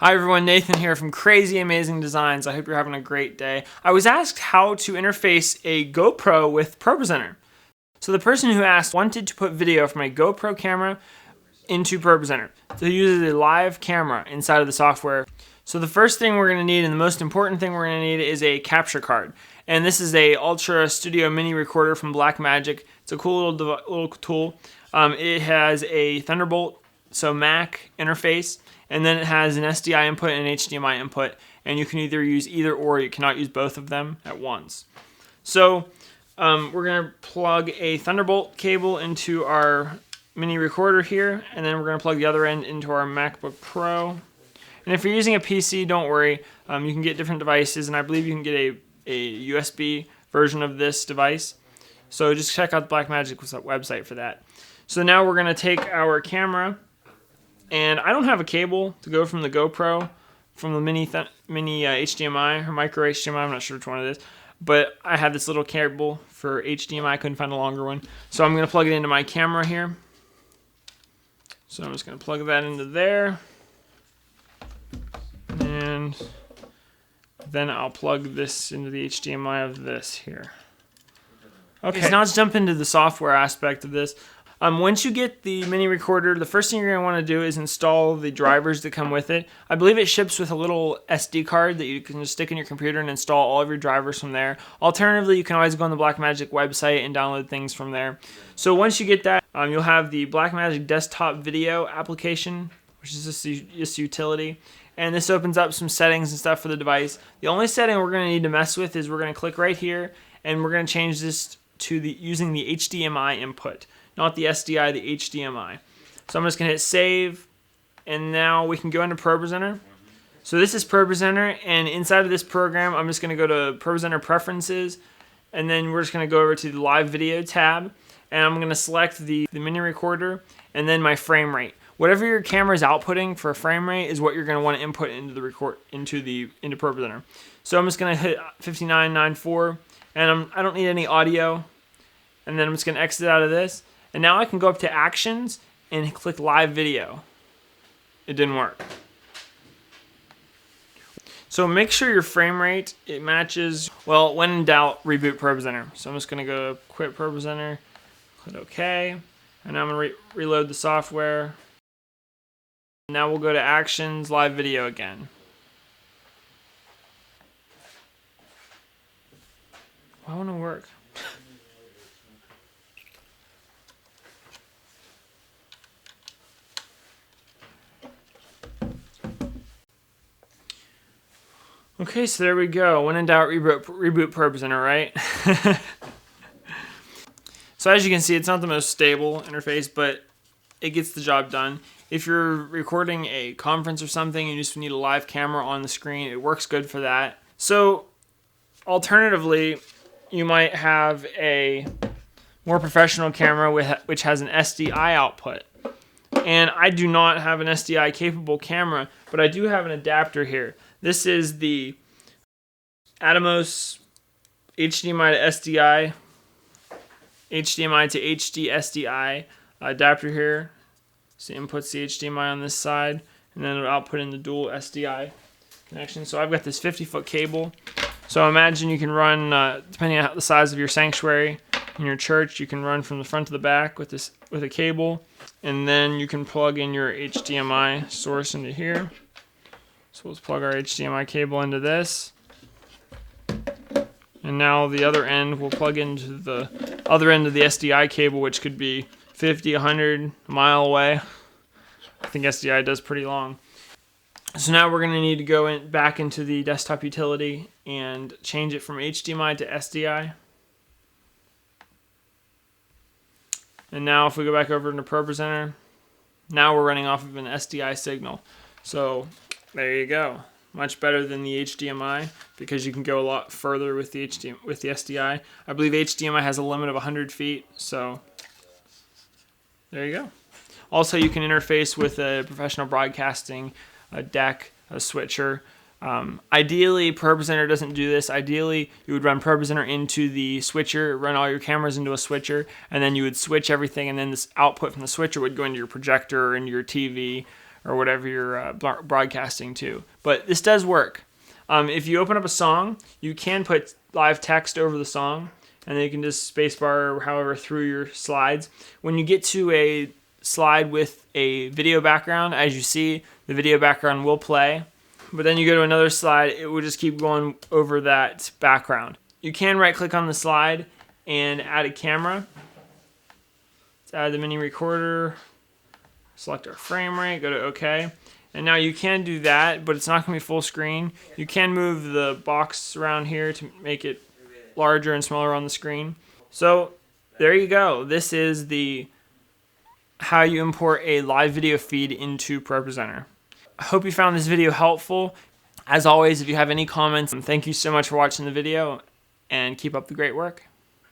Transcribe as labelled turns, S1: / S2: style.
S1: Hi everyone, Nathan here from Crazy Amazing Designs. I hope you're having a great day. I was asked how to interface a GoPro with ProPresenter. So the person who asked wanted to put video from a GoPro camera into ProPresenter. So he uses a live camera inside of the software. So the first thing we're going to need, and the most important thing we're going to need, is a capture card. And this is a Ultra Studio Mini recorder from Blackmagic. It's a cool little tool. It has a Thunderbolt, so Mac interface, and then it has an SDI input and an HDMI input, and you can either use either or. You cannot use both of them at once. So we're going to plug a Thunderbolt cable into our mini recorder here, and then we're going to plug the other end into our MacBook Pro. And if you're using a PC, don't worry. You can get different devices, and I believe you can get a USB version of this device. So just check out the Blackmagic website for that. So now we're going to take our camera, and I don't have a cable to go from the GoPro, from the mini HDMI or micro HDMI, I'm not sure which one it is, but I have this little cable for HDMI. I couldn't find a longer one. So I'm going to plug it into my camera here. So I'm just going to plug that into there. And then I'll plug this into the HDMI of this here. Okay, so now let's jump into the software aspect of this. Once you get the mini recorder, the first thing you're going to want to do is install the drivers that come with it. I believe it ships with a little SD card that you can just stick in your computer and install all of your drivers from there. Alternatively, you can always go on the Blackmagic website and download things from there. So once you get that, you'll have the Blackmagic desktop video application, which is this utility. And this opens up some settings and stuff for the device. The only setting we're going to need to mess with is we're going to click right here, and we're going to change this to using the HDMI input. Not the SDI, the HDMI. So I'm just going to hit save, and now we can go into ProPresenter. So this is ProPresenter, and inside of this program, I'm just going to go to ProPresenter Preferences, and then we're just going to go over to the Live Video tab, and I'm going to select the mini recorder, and then my frame rate. Whatever your camera is outputting for a frame rate is what you're going to want to input into the into ProPresenter. So I'm just going to hit 5994, and I don't need any audio, and then I'm just going to exit out of this. And now I can go up to Actions and click Live Video. It didn't work. So make sure your frame rate, it matches. Well, when in doubt, reboot ProPresenter. So I'm just going to go quit ProPresenter, click OK, and now I'm going to reload the software. Now we'll go to Actions, Live Video again. Why won't it work? Okay, so there we go. When in doubt, reboot ProPresenter, right? So as you can see, it's not the most stable interface, but it gets the job done. If you're recording a conference or something and you just need a live camera on the screen, it works good for that. So alternatively, you might have a more professional camera which has an SDI output. And I do not have an SDI capable camera, but I do have an adapter here. This is the Atomos HDMI to SDI, HDMI to HD SDI adapter here. So it inputs the HDMI on this side, and then it'll output in the dual SDI connection. So I've got this 50-foot cable. So imagine you can run, depending on the size of your sanctuary in your church, you can run from the front to the back with a cable, and then you can plug in your HDMI source into here. So let's plug our HDMI cable into this. And now the other end will plug into the other end of the SDI cable, which could be 50, 100, a mile away. I think SDI does pretty long. So now we're going to need to go back into the desktop utility and change it from HDMI to SDI. And now if we go back over into ProPresenter, now we're running off of an SDI signal. So there you go. Much better than the HDMI because you can go a lot further with the SDI. I believe HDMI has a limit of 100 feet, so there you go. Also, you can interface with a professional broadcasting, a deck, a switcher. Ideally, ProPresenter doesn't do this. Ideally, you would run ProPresenter into the switcher, run all your cameras into a switcher, and then you would switch everything, and then this output from the switcher would go into your projector or into your TV or whatever you're broadcasting to. But this does work. If you open up a song, you can put live text over the song, and then you can just spacebar or however through your slides. When you get to a slide with a video background, as you see, the video background will play. But then you go to another slide, it will just keep going over that background. You can right-click on the slide and add a camera. Let's add the mini recorder. Select our frame rate, go to OK. And now you can do that, but it's not going to be full screen. You can move the box around here to make it larger and smaller on the screen. So there you go. This is the how you import a live video feed into ProPresenter. I hope you found this video helpful. As always, if you have any comments, thank you so much for watching the video, and keep up the great work.